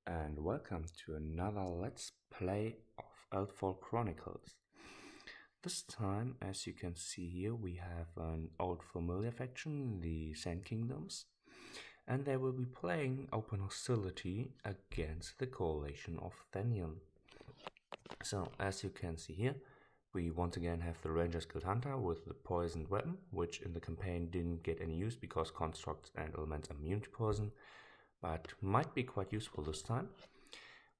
and welcome to another Let's Play of Eldfall Chronicles. This time, as you can see here, we have an old familiar faction, the Sand Kingdoms, and they will be playing open hostility against the coalition of Thenion. So, as you can see here, we once again have the Ranger's Guild Hunter with the poisoned weapon, which in the campaign didn't get any use because constructs and elements are immune to poison, but might be quite useful this time.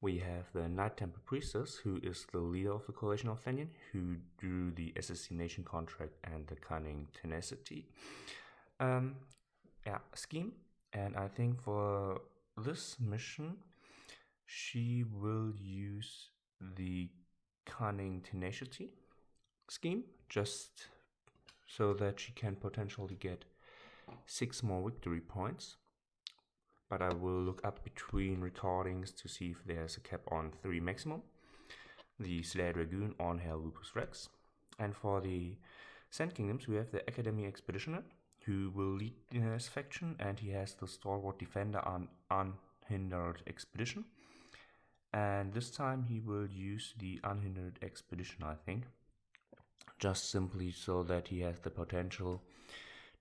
We have the Knight Temple Priestess, who is the leader of the Coalition of Thenion, who drew the assassination contract and the cunning tenacity scheme. And I think for this mission, she will use the cunning tenacity scheme just so that she can potentially get 6 more victory points. But I will look up between recordings to see if there's a cap on 3 maximum. The Slayer Dragoon on Hell Lupus Rex. And for the Sand Kingdoms, we have the Academy Expeditioner, who will lead his faction, and he has the Stalwart Defender on Unhindered Expedition. And this time he will use the Unhindered Expedition, I think, just simply so that he has the potential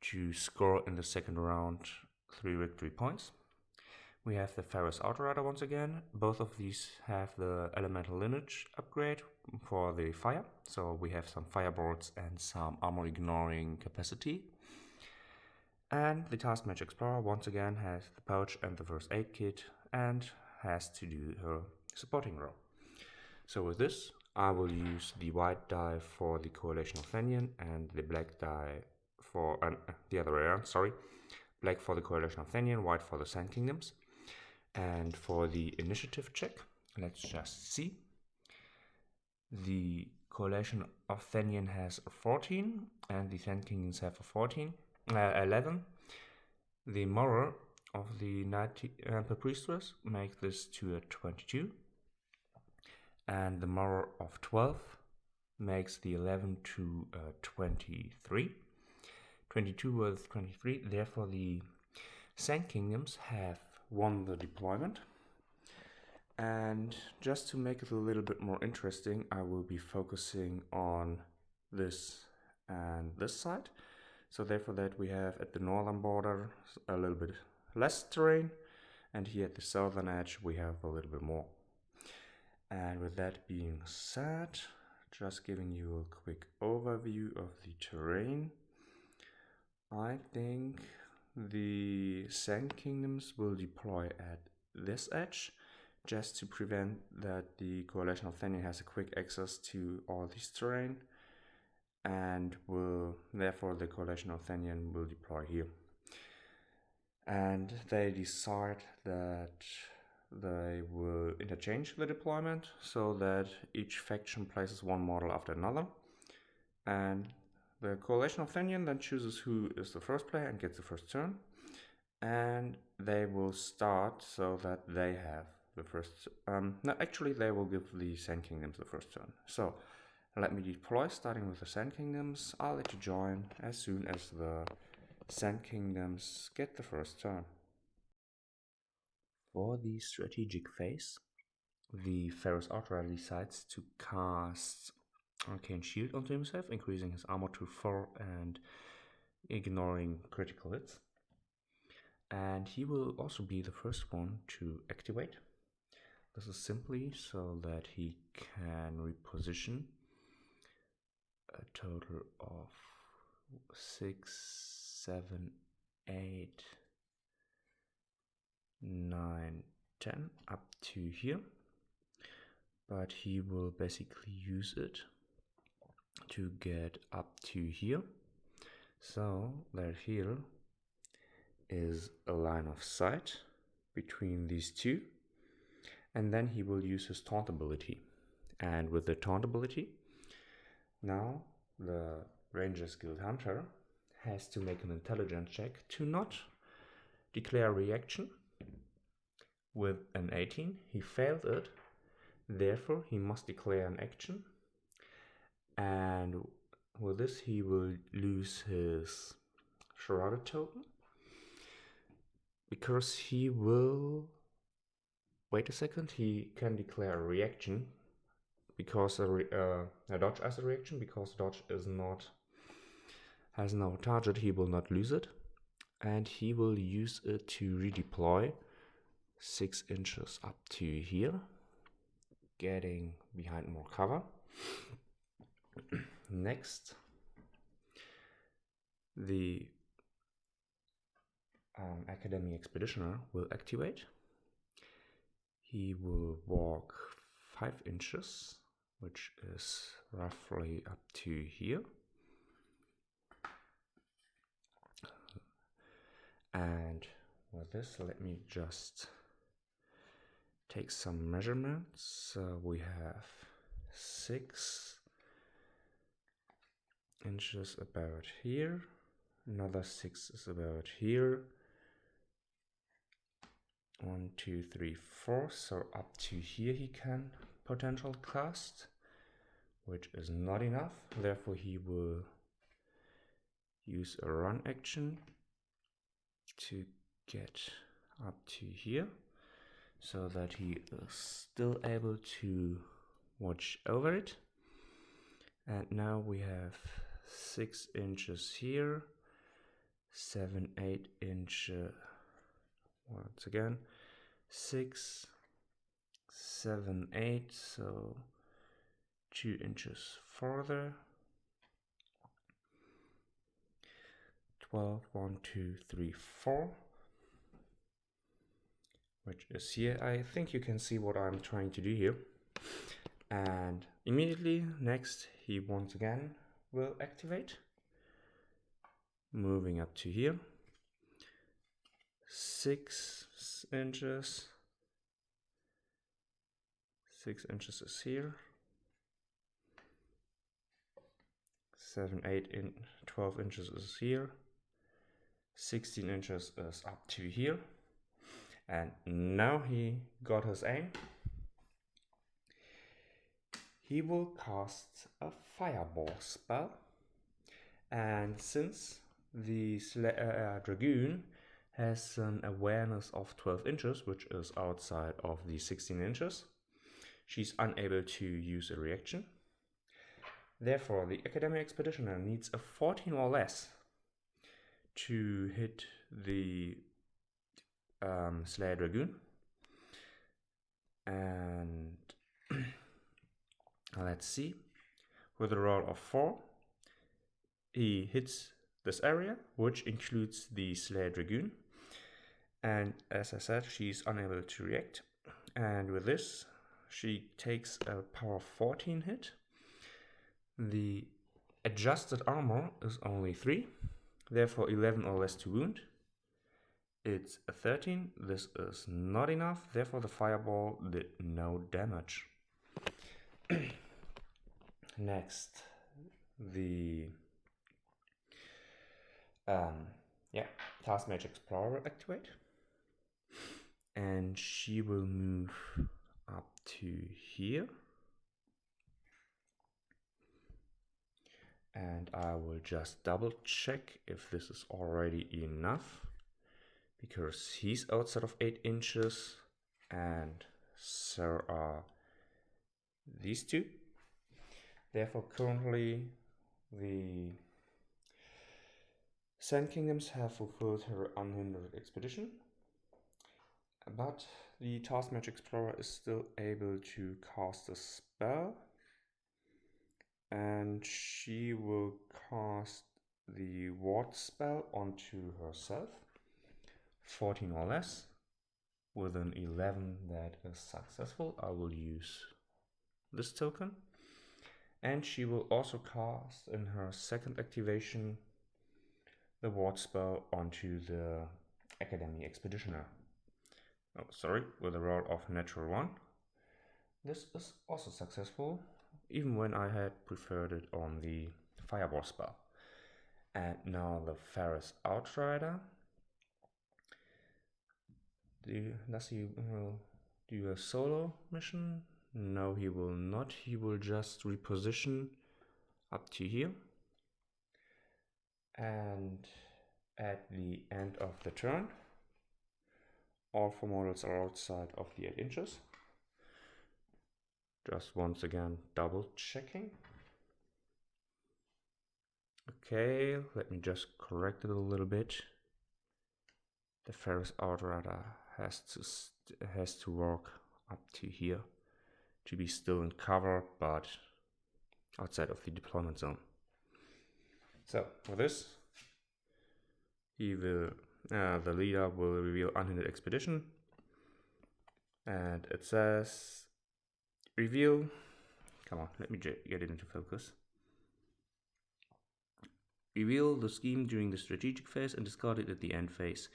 to score in the second round 3 victory points. We have the Ferrous Outrider once again. Both of these have the Elemental Lineage upgrade for the fire. So we have some fireboards and some armor ignoring capacity. And the Taskmatch Explorer once again has the pouch and the first aid kit and has to do her supporting role. So with this, I will use the white die for the Coalition of Thenion and the black die for the other way around, sorry. Black for the Coalition of Thenion, white for the Sand Kingdoms. And for the initiative check, let's just see. The Coalition of Thenion has a 14, and the Sand Kingdoms have a 11. The moral of the Knight Temple Priestess makes this to a 22. And the moral of 12 makes the 11 to a 23. 22 with 23, therefore the Sand Kingdoms have won the deployment. And just to make it a little bit more interesting, I will be focusing on this and this side. So therefore that we have at the northern border a little bit less terrain, and here at the southern edge we have a little bit more. And with that being said, just giving you a quick overview of the terrain, I think the Sand Kingdoms will deploy at this edge just to prevent that the Coalition of Thenion has a quick access to all this terrain, and therefore the Coalition of Thenion will deploy here. And they decide that they will interchange the deployment so that each faction places one model after another, and the Coalition of Thenion then chooses who is the first player and gets the first turn, and they will start so that they have the first. No, actually, they will give the Sand Kingdoms the first turn. So let me deploy, starting with the Sand Kingdoms. I'll let you join as soon as the Sand Kingdoms get the first turn. For the strategic phase, the Ferrous Outrider decides to cast Arcane Shield onto himself, increasing his armor to 4 and ignoring critical hits. And he will also be the first one to activate. This is simply so that he can reposition a total of 6, 7, 8, 9, 10 up to here. But he will basically use it to get up to here, so that here is a line of sight between these two, and then he will use his taunt ability. And with the taunt ability, now the Ranger's Guild Hunter has to make an intelligence check to not declare reaction. With an 18, he failed it, therefore he must declare an action. And with this he will lose his Shrouded token, because he will wait a second, he can declare a reaction because a dodge as a reaction, because dodge has no target, he will not lose it, and he will use it to redeploy 6 inches up to here, getting behind more cover. Next, the Academy Expeditioner will activate. He will walk 5 inches, which is roughly up to here. And with this, let me just take some measurements. We have 6 inches about here, another 6 is about here, 1, 2, 3, 4, so up to here he can potential cast, which is not enough, therefore he will use a run action to get up to here, so that he is still able to watch over it. And now we have 6 inches here, 7, 8 inches, once again, 6, 7, 8, so 2 inches further, 12, 1, 2, 3, 4, which is here. I think you can see what I'm trying to do here. And immediately next, he once again will activate, moving up to here, 6 inches, 6 inches is here, 7, 8, 12 inches is here, 16 inches is up to here, and now he got his aim. He will cast a fireball spell, and since the Dragoon has an awareness of 12 inches, which is outside of the 16 inches, she's unable to use a reaction. Therefore, the Academy Expeditioner needs a 14 or less to hit the Slayer Dragoon. And let's see, with a roll of 4, he hits this area, which includes the Slayer Dragoon. And as I said, she's unable to react. And with this, she takes a power 14 hit. The adjusted armor is only 3, therefore 11 or less to wound. It's a 13, this is not enough, therefore the fireball did no damage. Next, the Task Mage Explorer will activate, and she will move up to here, and I will just double check if this is already enough, because he's outside of 8 inches and so are these two. Therefore currently the Sand Kingdoms have fulfilled her unhindered expedition, but the Task Mage Explorer is still able to cast a spell, and she will cast the ward spell onto herself, 14 or less, with an 11 that is successful. I will use this token, and she will also cast in her second activation the ward spell onto the Academy Expeditioner. Oh, sorry, with a roll of natural 1. This is also successful, even when I had preferred it on the fireball spell. And now the Ferris Outrider. Does he will do a solo mission? No, he will not. He will just reposition up to here. And at the end of the turn, all 4 models are outside of the 8 inches. Just once again double checking. Okay, let me just correct it a little bit. The Ferris Outrider has to walk up to here to be still in cover, but outside of the deployment zone. So for this, the leader will reveal unhindered expedition, and it says reveal. Come on, let me get it into focus. Reveal the scheme during the strategic phase and discard it at the end phase.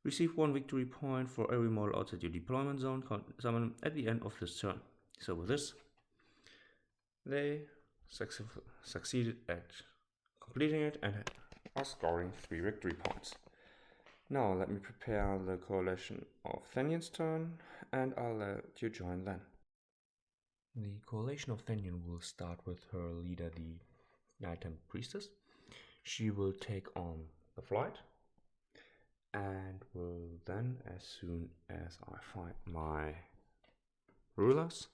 Receive 1 victory point for every model outside your deployment zone summon at the end of this turn. So with this, they succeeded at completing it and are scoring 3 victory points. Now let me prepare the coalition of Thenion's turn, and I'll let you join then. The coalition of Thenion will start with her leader, the Nighttime Priestess. She will take on the flight, and will then, as soon as I find my rulers,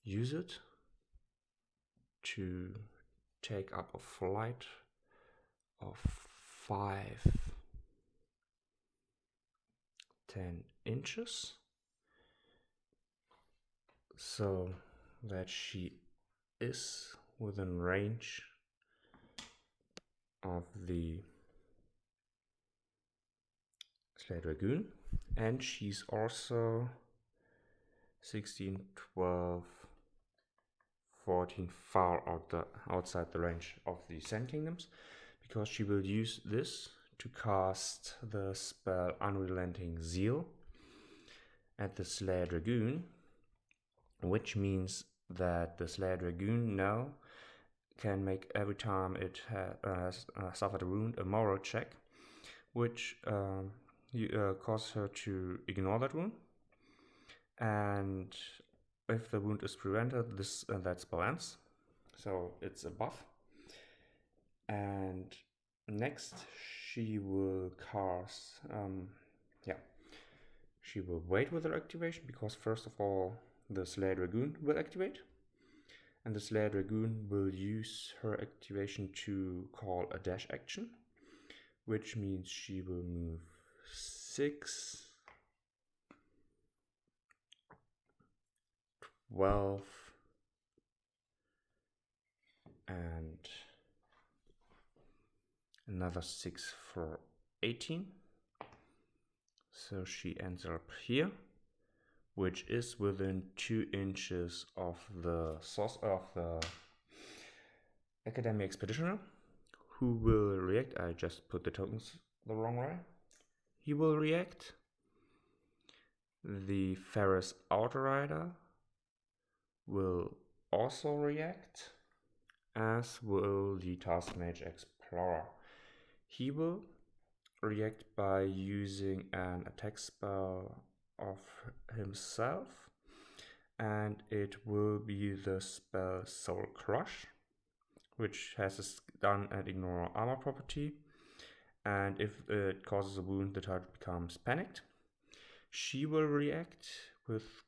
use it to take up a flight of 10 inches, so that she is within range of the Slay Dragoon, and she's also 16, 12, 14 far outside the range of the Sand Kingdoms, because she will use this to cast the spell Unrelenting Zeal at the Slayer Dragoon, which means that the Slayer Dragoon now can make, every time it has suffered a wound, a moral check, which causes her to ignore that wound. And if the wound is prevented, that spell ends. So it's a buff. And next, she will cast. She will wait with her activation, because first of all, the Slayer Dragoon will activate. And the Slayer Dragoon will use her activation to call a dash action, which means she will move 6, 12, and another 6 for 18. So she ends up here, which is within 2 inches of the source of the Academy Expeditioner, who will react. I just put the tokens the wrong way. He will react. The Ferris Outrider will also react, as will the Task Mage Explorer. He will react by using an attack spell of himself, and it will be the spell Soul Crush, which has a stun and ignore armor property, and if it causes a wound, the target becomes panicked. She will react with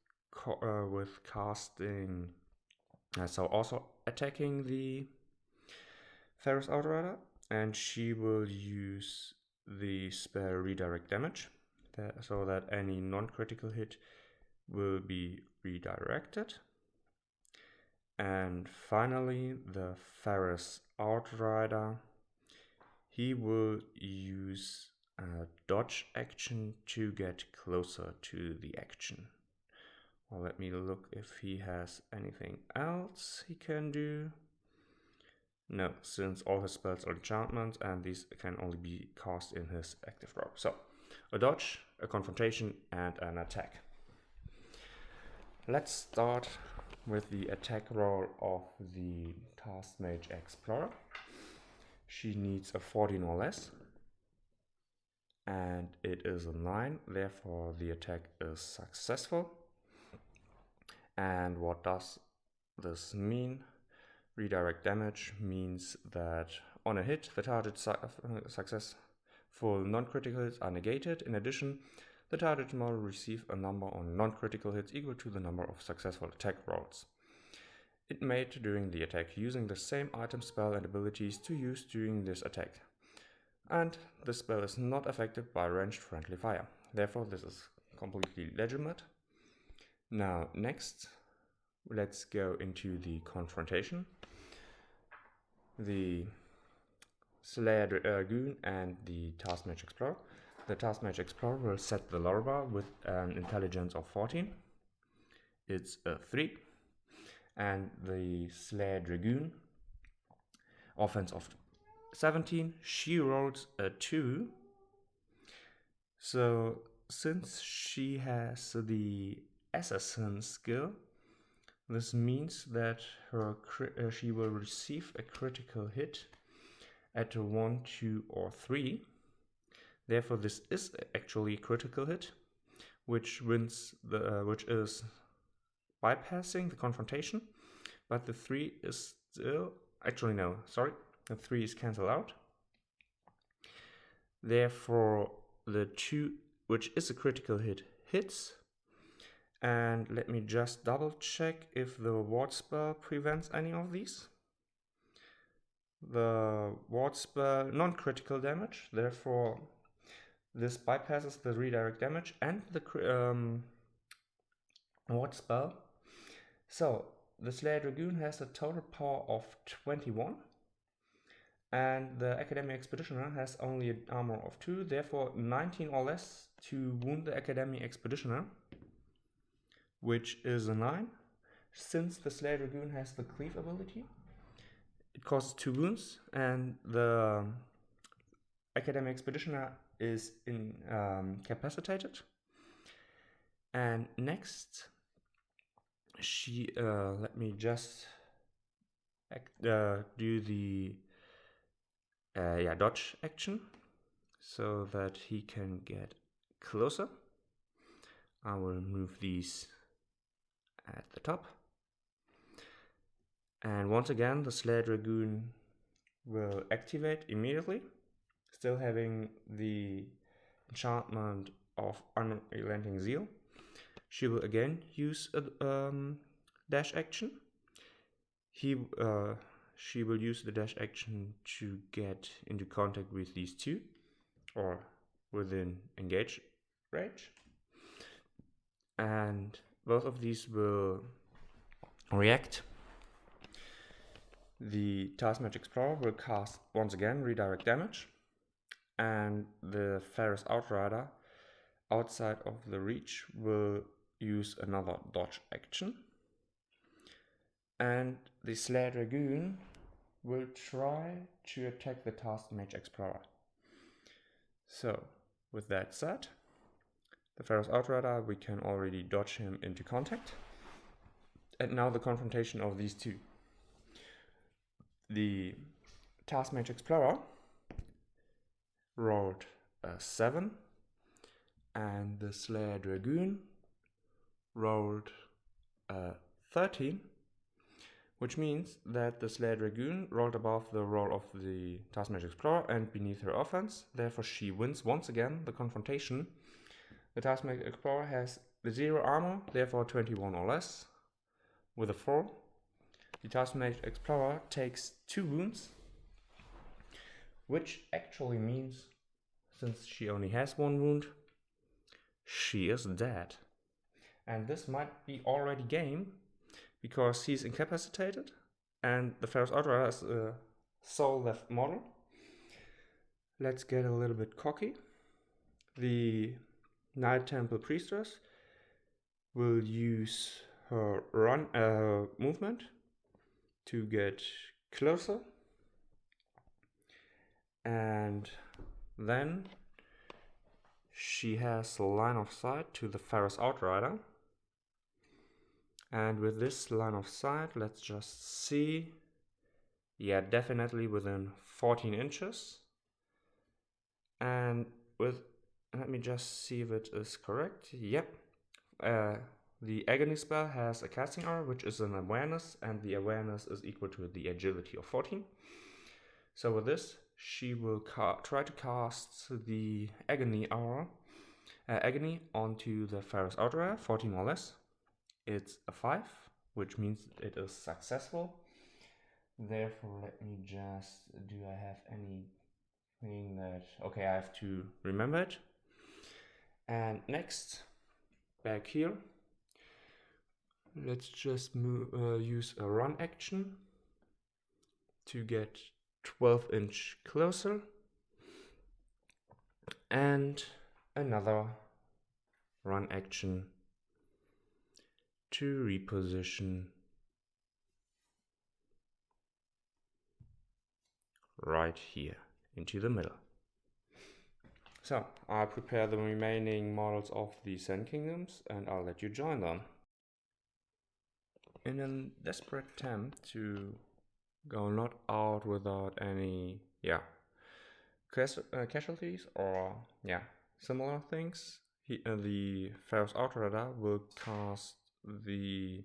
casting, so also attacking the Ferris Outrider, and she will use the spell Redirect Damage, so that any non-critical hit will be redirected. And finally, the Ferris Outrider, he will use a dodge action to get closer to the action. Well, let me look if he has anything else he can do. No, since all his spells are enchantments, and these can only be cast in his active drop. So, a dodge, a confrontation, and an attack. Let's start with the attack roll of the Task Mage Explorer. She needs a 14 or less, and it is a 9, therefore the attack is successful. And what does this mean? Redirect damage means that on a hit, the target successful non-critical hits are negated. In addition, the target model receives a number on non-critical hits equal to the number of successful attack rolls it made during the attack, using the same item, spell, and abilities to use during this attack. And this spell is not affected by ranged friendly fire. Therefore, this is completely legitimate. Now, next, let's go into the confrontation. The Slayer Dragoon and the Task Mage Explorer. The Task Mage Explorer will set the lower bar with an intelligence of 14. It's a 3. And the Slayer Dragoon, offense of 17. She rolls a 2. So since she has the assassin skill, this means that she will receive a critical hit at 1, 2, or 3. Therefore, this is actually a critical hit, which is bypassing the confrontation, but the 3 is still, actually no, sorry, the 3 is cancelled out. Therefore, the 2, which is a critical hit, hits. And let me just double check if the ward spell prevents any of these. The ward spell non-critical damage, therefore this bypasses the redirect damage and the ward spell. So the Slayer Dragoon has a total power of 21, and the Academy Expeditioner has only an armor of 2, therefore 19 or less to wound the Academy Expeditioner, which is a 9. Since the Slayer Dragoon has the cleave ability, it causes 2 wounds, and the Academy Expeditioner is incapacitated. And next, she let me just do the dodge action so that he can get closer. I will move these at the top. And once again, the Slayer Dragoon will activate immediately, still having the enchantment of Unrelenting Zeal. She will again use a dash action. She will use the dash action to get into contact with these 2, or within engage range. And both of these will react. The Task Mage Explorer will cast once again redirect damage, and the Ferrous Outrider outside of the reach will use another dodge action, and the Slayer Dragoon will try to attack the Task Mage Explorer. So with that said, the Ferrous Outrider, we can already dodge him into contact, and now the confrontation of these 2. The Task Mage Explorer rolled a 7, and the Slayer Dragoon rolled a 13, which means that the Slayer Dragoon rolled above the roll of the Task Mage Explorer and beneath her offense. Therefore, she wins once again the confrontation. The Task Mage Explorer has 0 armor, therefore 21 or less, with a 4. The Task Mage Explorer takes 2 wounds, which actually means, since she only has 1 wound, she is dead. And this might be already game, because he's incapacitated, and the Ferrous Outrider is a soul left model. Let's get a little bit cocky. The Night Temple Priestess will use her movement to get closer, and then she has a line of sight to the Ferrous Outrider. And with this line of sight, let's just see. Yeah, definitely within 14 inches. And let me just see if it is correct. Yep. The Agony spell has a casting aura, which is an awareness, and the awareness is equal to the agility of 14. So with this, she will try to cast the Agony aura agony onto the Pharaoh's Outrider, 14 or less. It's a 5, which means it is successful. Therefore, let me just, do I have anything that, okay, I have to remember it. And next, back here, let's just use a run action to get 12 inch closer, and another run action to reposition right here into the middle. So I'll prepare the remaining models of the Sand Kingdoms and I'll let you join them. In a desperate attempt to go not out without any casualties or similar things, the Pharaoh's Outrider will cast the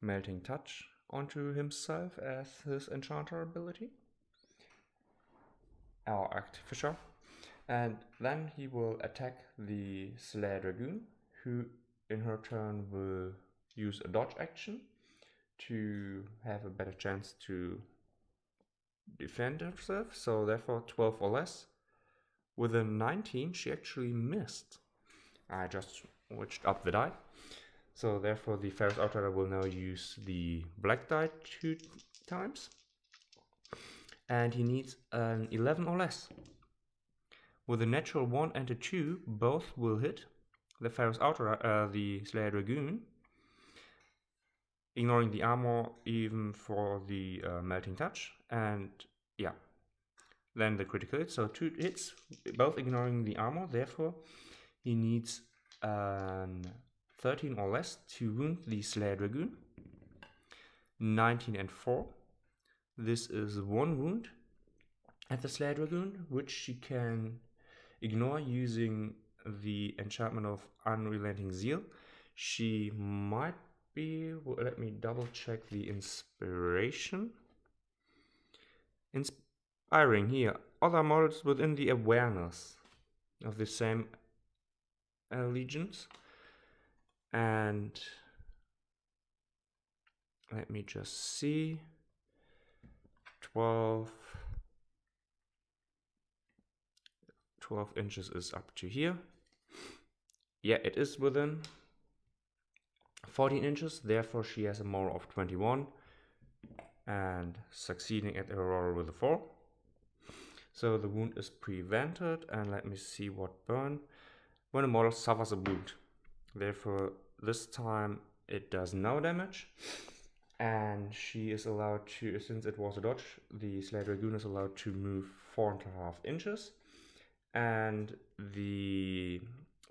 Melting Touch onto himself as his enchanter ability, our Artificer, and then he will attack the Slayer Dragoon, who in her turn will use a dodge action to have a better chance to defend herself, so therefore 12 or less. With a 19, she actually missed. I just switched up the die. So therefore the Pharaoh's Outrider will now use the black die 2 times. And he needs an 11 or less. With a natural 1 and a 2, both will hit the Pharaoh's Outrider, the Slayer Dragoon, ignoring the armor even for the Melting Touch. And then the critical hit, so 2 hits, both ignoring the armor. Therefore, he needs an 13 or less to wound the Slayer Dragoon. 19 and 4. This is 1 wound at the Slayer Dragoon, which she can ignore using the enchantment of Unrelenting Zeal. She might be, let me double check the inspiration. Inspiring here, other models within the awareness of the same legions. And let me just see, 12 inches is up to here. Yeah, it is within 14 inches, therefore she has a moral of 21 and succeeding at a roll with a 4. So the wound is prevented, and let me see what burn. When a model suffers a wound, therefore this time it does no damage, and she is allowed to, since it was a dodge, the Slayer Dragoon is allowed to move 4.5 inches, and the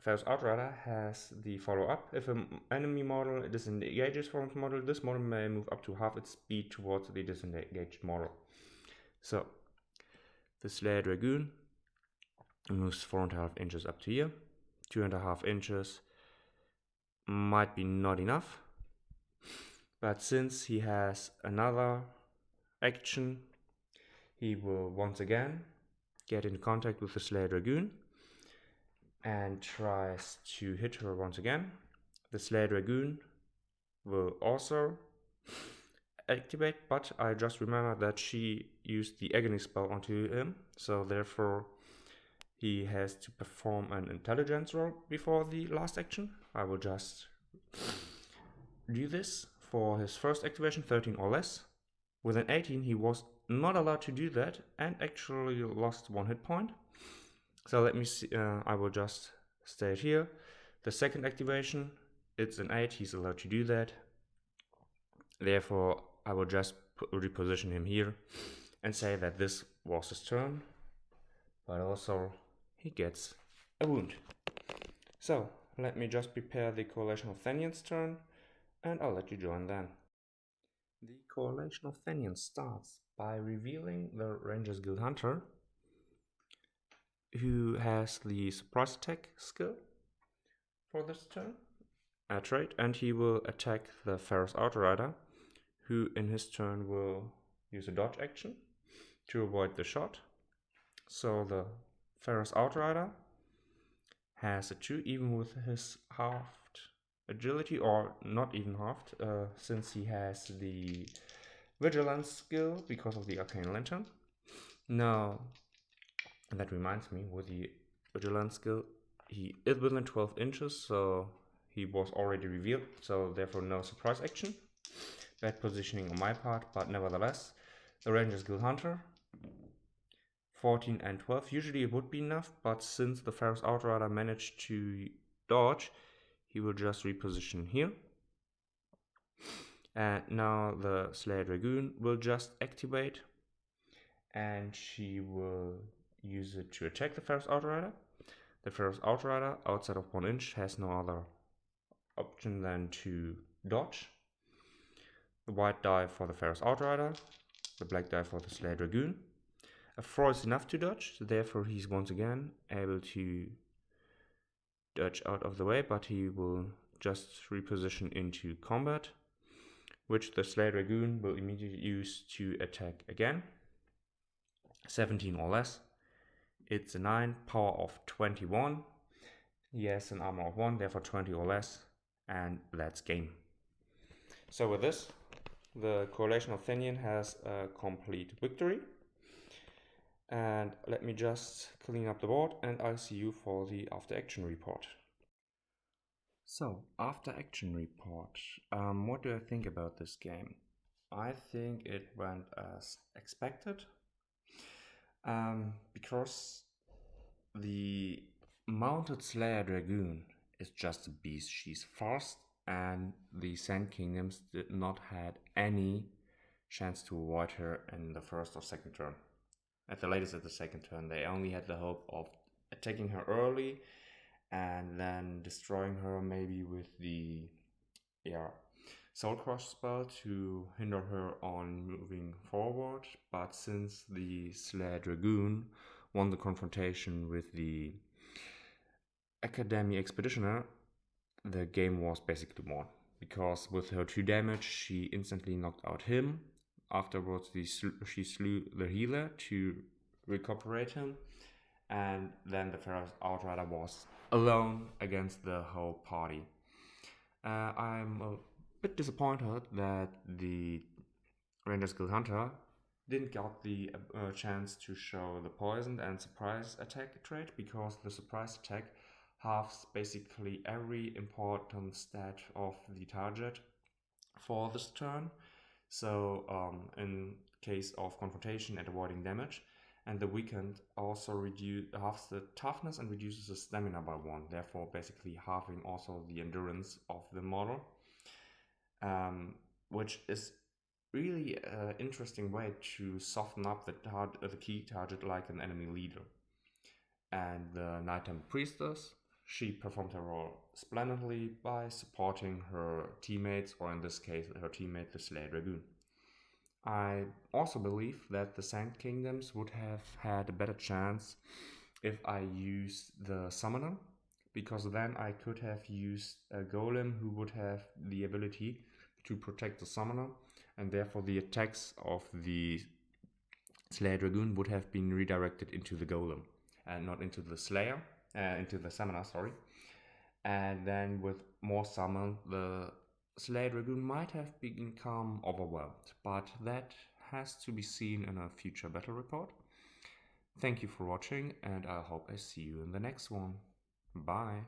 Pharaoh's Outrider has the follow-up. If an enemy model disengages from the model, this model may move up to half its speed towards the disengaged model. So the Slayer Dragoon moves 4.5 inches up to here. 2.5 inches might be not enough, but since he has another action, he will once again get in contact with the Slayer Dragoon and tries to hit her once again. The Slayer Dragoon will also activate, but I just remembered that she used the agony spell onto him, so therefore he has to perform an intelligence roll before the last action. I will just do this for his first activation, 13 or less. With an 18 he was not allowed to do that and actually lost 1 hit point. So let me see, I will just state here. The second activation, it's an 8, he's allowed to do that. Therefore I will just reposition him here and say that this was his turn, but also he gets a wound. So let me just prepare the Coalition of Thenion's turn, and I'll let you join then. The Coalition of Thenion starts by revealing the Rangers Guild Hunter, who has the surprise attack skill for this turn, a trait, and he will attack the Pharaoh's Outrider, who in his turn will use a dodge action to avoid the shot. So the Pharaoh's Outrider has a 2 even with his halved agility, or not even halved, since he has the vigilance skill because of the arcane lantern. Now, that reminds me, with the vigilance skill, he is within 12 inches, so he was already revealed, so therefore no surprise action. Bad positioning on my part, but nevertheless, the Ranger Skill Hunter, 14 and 12. Usually it would be enough, but since the Ferrous Outrider managed to dodge, he will just reposition here. And now the Slayer Dragoon will just activate, and she will use it to attack the Ferrous Outrider. The Ferrous Outrider, outside of 1 inch, has no other option than to dodge. The white die for the Ferrous Outrider, the black die for the Slayer Dragoon. A 4 is enough to dodge, so therefore he's once again able to dodge out of the way, but he will just reposition into combat, which the Slayer Dragoon will immediately use to attack again. 17 or less. It's a 9, power of 21. He has an armor of 1, therefore 20 or less, and that's game. So with this, the Coalition of Thenion has a complete victory. And let me just clean up the board, and I'll see you for the after action report. So, after action report, what do I think about this game? I think it went as expected, because the mounted Slayer Dragoon is just a beast. She's fast, and the Sand Kingdoms did not had any chance to avoid her in the first or second turn. At the latest, at the second turn, they only had the hope of attacking her early and then destroying her maybe with the Soul Crush spell to hinder her on moving forward. But since the Slayer Dragoon won the confrontation with the Academy Expeditioner, the game was basically won. Because with her 2 damage, she instantly knocked out him. Afterwards, she slew the healer to recuperate him, and then the Ferrous Outrider was alone against the whole party. I'm a bit disappointed that the Ranger Skill Hunter didn't get the chance to show the poisoned and surprise attack trait, because the surprise attack halves basically every important stat of the target for this turn. So in case of confrontation and avoiding damage, and the weakened also halves the toughness and reduces the stamina by 1, therefore basically halving also the endurance of the model, which is really an interesting way to soften up the key target like an enemy leader. And the Nighttime Priestess, she performed her role splendidly by supporting her teammates, or in this case her teammate the Slayer Dragoon. I also believe that the Sand Kingdoms would have had a better chance if I used the Summoner, because then I could have used a Golem who would have the ability to protect the Summoner, and therefore the attacks of the Slayer Dragoon would have been redirected into the Golem and not into the Summoner, sorry. And then with more summon, the Slayer Dragoon might have become overwhelmed, but that has to be seen in a future battle report. Thank you for watching, and I hope I see you in the next one. Bye.